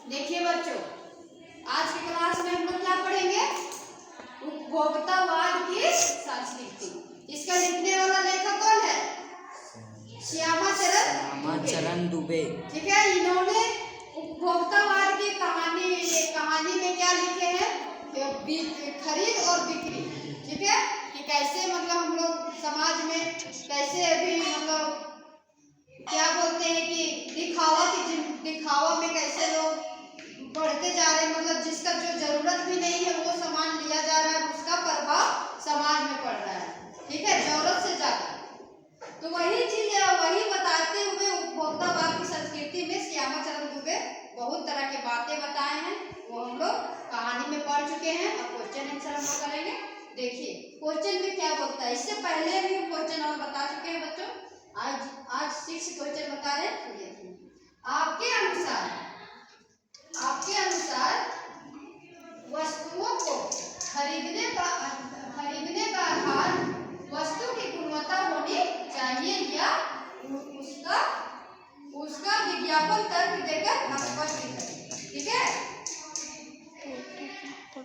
देखिए बच्चों, आज की क्लास में हम लोग क्या पढ़ेंगे? उपभोक्तावाद की संस्कृति। इसका लिखने वाला लेखक कौन है? श्यामाचरण दुबे। ठीक है, इन्होंने उपभोक्तावाद की कहानी में क्या लिखे हैं? खरीद और बिक्री। ठीक है, कि कैसे मतलब हम लोग समाज में कैसे अभी मतलब क्या बोलते हैं कि दिखावा में कैसे लोग बढ़ते जा रहे हैं, मतलब जिसका जो जरूरत भी नहीं है वो सामान लिया जा रहा है, उसका प्रभाव समाज में पड़ रहा है। ठीक है, जरूरत से ज्यादा। तो वही चीज वही बताते हुए उपभोक्तावाद की संस्कृति में श्यामाचरण दुबे बहुत तरह की बातें बताए हैं, वो हम लोग कहानी में पढ़ चुके हैं। और क्वेश्चन आंसर हम लोग करेंगे। देखिए क्वेश्चन में क्या बोलता है, इससे पहले भी क्वेश्चन और बता चुके हैं बच्चों। आज 6 क्वेश्चन बता रहे हैं। आपके अनुसार वस्तुओं को खरीदने का आधार वस्तु की गुणवत्ता होनी चाहिए या उसका विज्ञापन तर्क देकर स्पष्ट करें। ठीक है,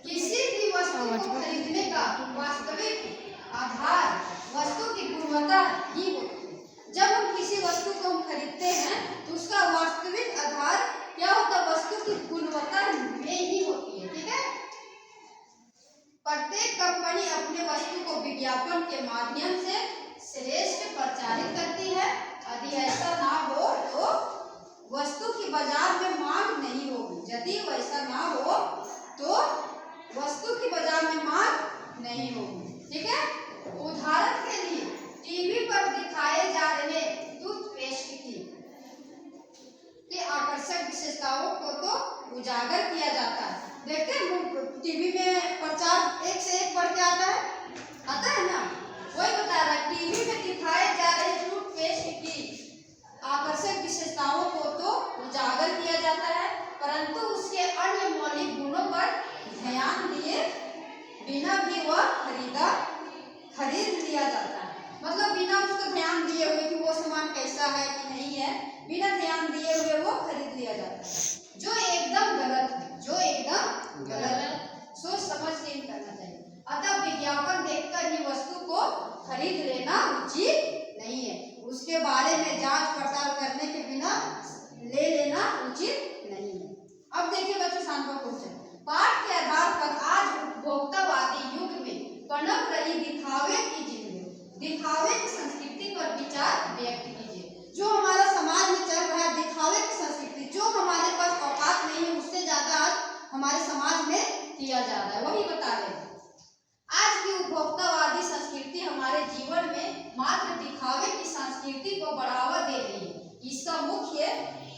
किसी भी वस्तु को खरीदने का वास्तविक आधार वस्तु की गुणवत्ता ही होती है। जब हम किसी वस्तु को हम खरीदते हैं तो उसका वास्तविक आधार क्या होता है? वस्तु की गुणवत्ता में ही होती है। ठीक है, प्रत्येक कंपनी अपने वस्तु को विज्ञापन के माध्यम से श्रेष्ठ प्रचारित करती है। यदि ऐसा ना हो तो वस्तु की बाजार में मांग नहीं होगी। यदि वैसा ना हो तो वस्तु की बाजार में मांग नहीं होगी। ठीक है, उदाहरण के लिए टीवी पर दिखाए जा रहे टूथपेस्ट की आकर्षक विशेषताओं को तो उजागर किया जाता है। देखते हैं टीवी में प्रचार एक से एक बढ़ के आता है ना। वही बता रहा है, टीवी में दिखाए जा रहे टूथपेस्ट की आकर्षक विशेषताओं को तो उजागर किया जाता है, परंतु उसके अन्य मौलिक गुणों पर ध्यान दिए बिना भी वह खरीद लिया जाता है। मतलब बिना उसको ध्यान दिए हुए कि वो सामान कैसा है कि नहीं है, बिना ध्यान दिए हुए वो खरीद लिया जाता है, जो एकदम गलत है। सोच समझ के करना चाहिए। अतः विज्ञापन देखकर ही वस्तु को खरीद लेना उचित नहीं है। उसके बारे में जांच पड़ताल करने के बिना ले लेना उचित नहीं है। अब देखिए बच्चों, शांत क्वेश्चन पाठ के आधार पर आज उपभोक्तावादी युग में पनप रही दिखावे की संस्कृति पर विचार व्यक्त कीजिए। जो हमारा समाज में चल रहा है दिखावे की संस्कृति, जो हमारे पास औकात नहीं है उससे ज्यादा आज हमारे समाज में किया जा रहा है, वही बता रहे हैं। आज की उपभोक्तावादी संस्कृति हमारे जीवन में मात्र दिखावे की संस्कृति को बढ़ावा दे रही है। इसका मुख्य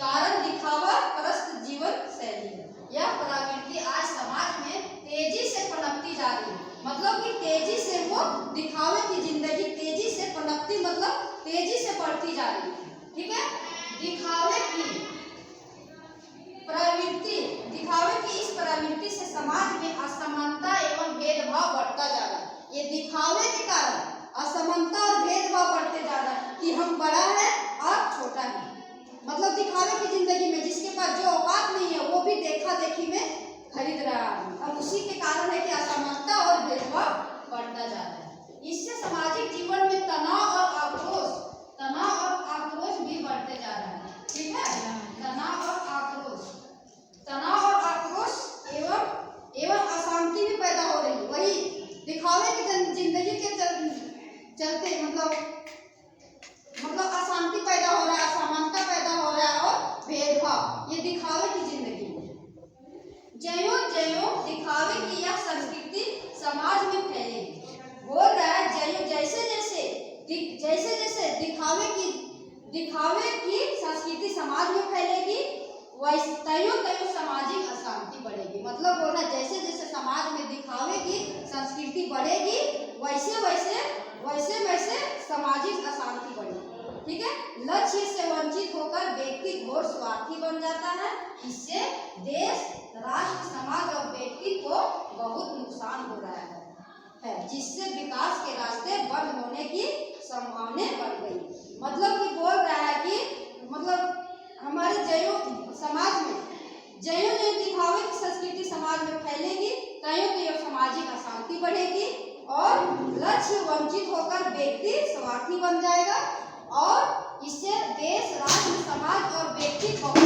कारण दिखावा परस्त जीवन शैली है। यह प्रवृत्ति आज समाज में तेजी से पनपती जा रही है। मतलब कि तेजी से वो दिखावे की जिंदगी तेजी से पनपती, मतलब तेजी से बढ़ती जा रही है। ठीक है, दिखावे की इस प्रवृत्ति से समाज में असमानता एवं भेदभाव बढ़ता जा रहा है। ये दिखावे के कारण असमानता और भेदभाव बढ़ते जा रहा है कि हम बड़ा है और छोटा है। मतलब दिखावे की जिंदगी में जिसके पास जो औकात नहीं है वो भी देखा देखी में खरीद रहा है, और उसी के कारण है कि असमानता और भेदभाव बढ़ता जा रहा है। इससे सामाजिक जीवन में तनाव और आक्रोश भी बढ़ते जा रहा है। ठीक है, तनाव और आक्रोश एवं अशांति भी पैदा हो रही है। वही दिखावे की जिंदगी के चलते मतलब अशांति पैदा हो रहा है, असमानता पैदा हो रहा है और भेदभाव, ये दिखावे की जिंदगी में। ज्यों दिखावे की यह संस्कृति समाज में फैलेगी, बोल रहा है जैसे जैसे दिखावे की संस्कृति समाज में फैलेगी त्यों सामाजिक अशांति बढ़ेगी। मतलब बोल रहा है जैसे जैसे समाज में दिखावे की संस्कृति बढ़ेगी वैसे सामाजिक अशांति बढ़ेगी। ठीक है, लक्ष्य से वंचित होकर व्यक्ति घोर स्वार्थी बन जाता है। इससे देश, राष्ट्र, समाज और व्यक्ति को बहुत नुकसान हो रहा है, जिससे विकास के रास्ते बंद होने की संभावना बढ़ गई। मतलब कि बोल रहा है कि मतलब हमारे समाज में ज्यों सामाजिक अशांति बढ़ेगी और लक्ष्य वंचित होकर व्यक्ति स्वार्थी बन जाएगा और इससे देश, राष्ट्र, समाज और व्यक्ति